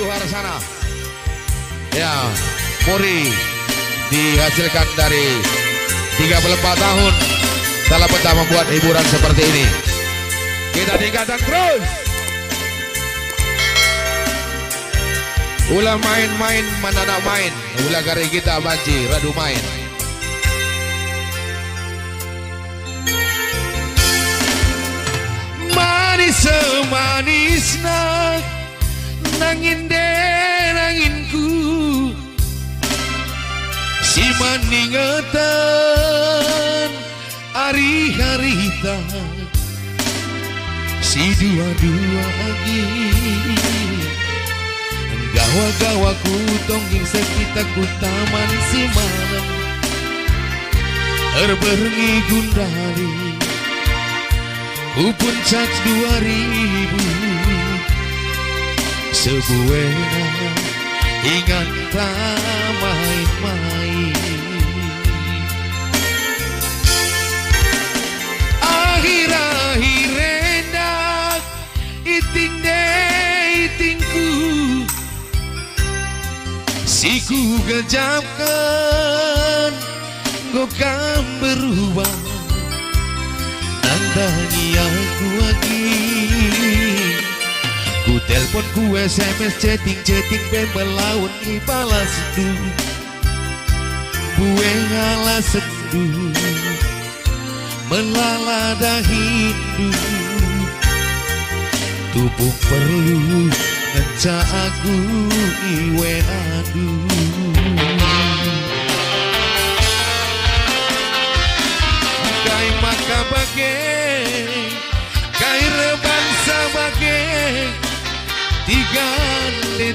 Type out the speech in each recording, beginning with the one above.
luar sana. Ya, Muri dihasilkan dari 34 tahun dalam peta membuat hiburan seperti ini. Kita tingkatkan terus. Ulah main-main mendadak main, ulah gari kita banci radu main. Manis semanis nak nangin nanginku, si maningatan hari-hari tak, si dua-dua lagi. Gawa-gawa ku tongging sekitar ku taman si malam Erberengi gundari ku puncak 2000 sebuena ingat main-main. Akhir-akhir rendah iting itingku, si ku gejapkan gokam berubah nandangi aku lagi. Ku telpon ku SMS chatting melawan balas du bue ngalah sendu melalada hindu tubuh perlu ngeca aku iwe aduh. Kai maka bagai kai reban sebagai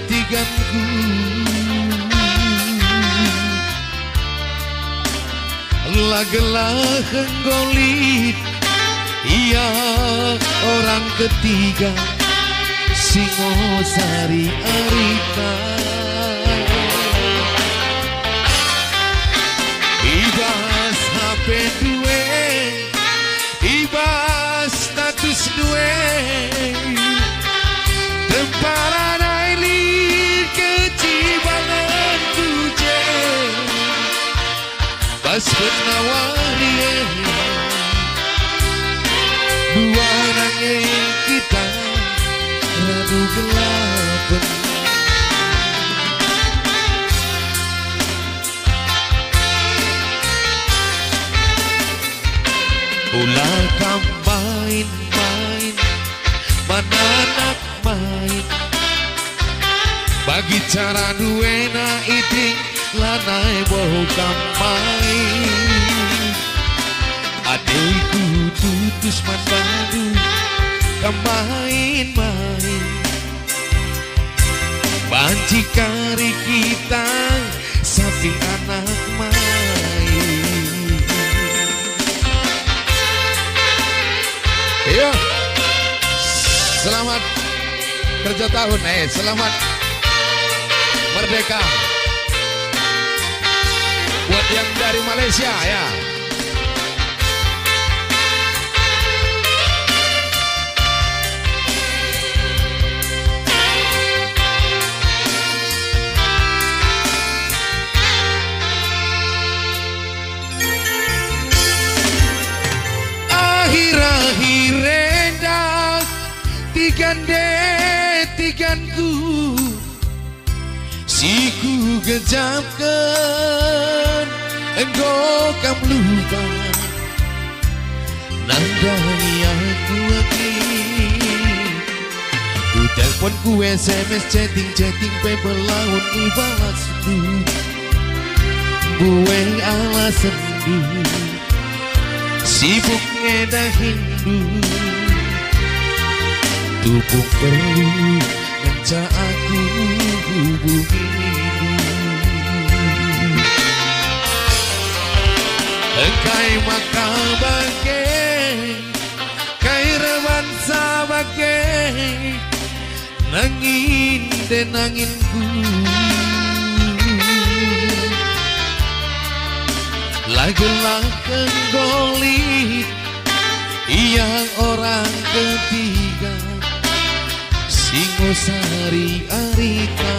tiganku lagelah enggolit iya orang ketiga Singosari Arita ibas HP duwe ibas status duwe temparan aili kecibangan tuje pas penawari dua nanging kita radu gelapan. Ulah kam main-main mana anak main bagi cara duena iting lanai boh kam main adikku tutus mandadu main-main banci kari kita sapi anak main. Iya, selamat kerja tahun, selamat merdeka buat yang dari Malaysia ya. Akhir-akhir rendah tiganku, si ku gejapkan engkau kam lupa nandani aku lagi. Ku telpon ku SMS chatting pembelaun ibalas du bueng alasan du sibuk ngeda hindu tubuh perlu ngeca aku hubungi engkai maka bagai kai rewan sabagai nangin dan nanginku lagelah kenggolit yang orang ketiga sing ngosari arita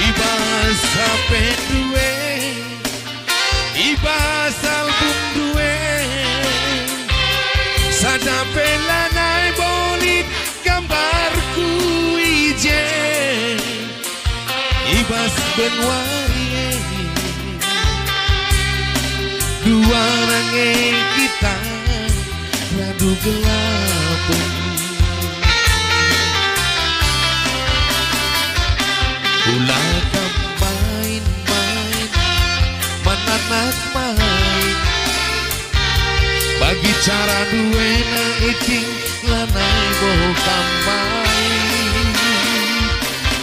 iba sampe duwe iba salbum duwe sadape lanai bolit gambarku ije ibas benwari dua nange kita radu gelap ulah main-main mananak main bagi cara duena iting lanai bokam main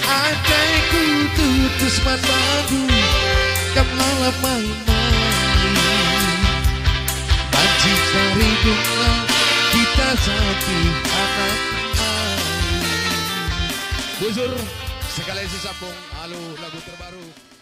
adaiku tutus mataku kam lalap main-main banci cari bunga kita sapi anak main buzur sekali sesambung halo lagu terbaru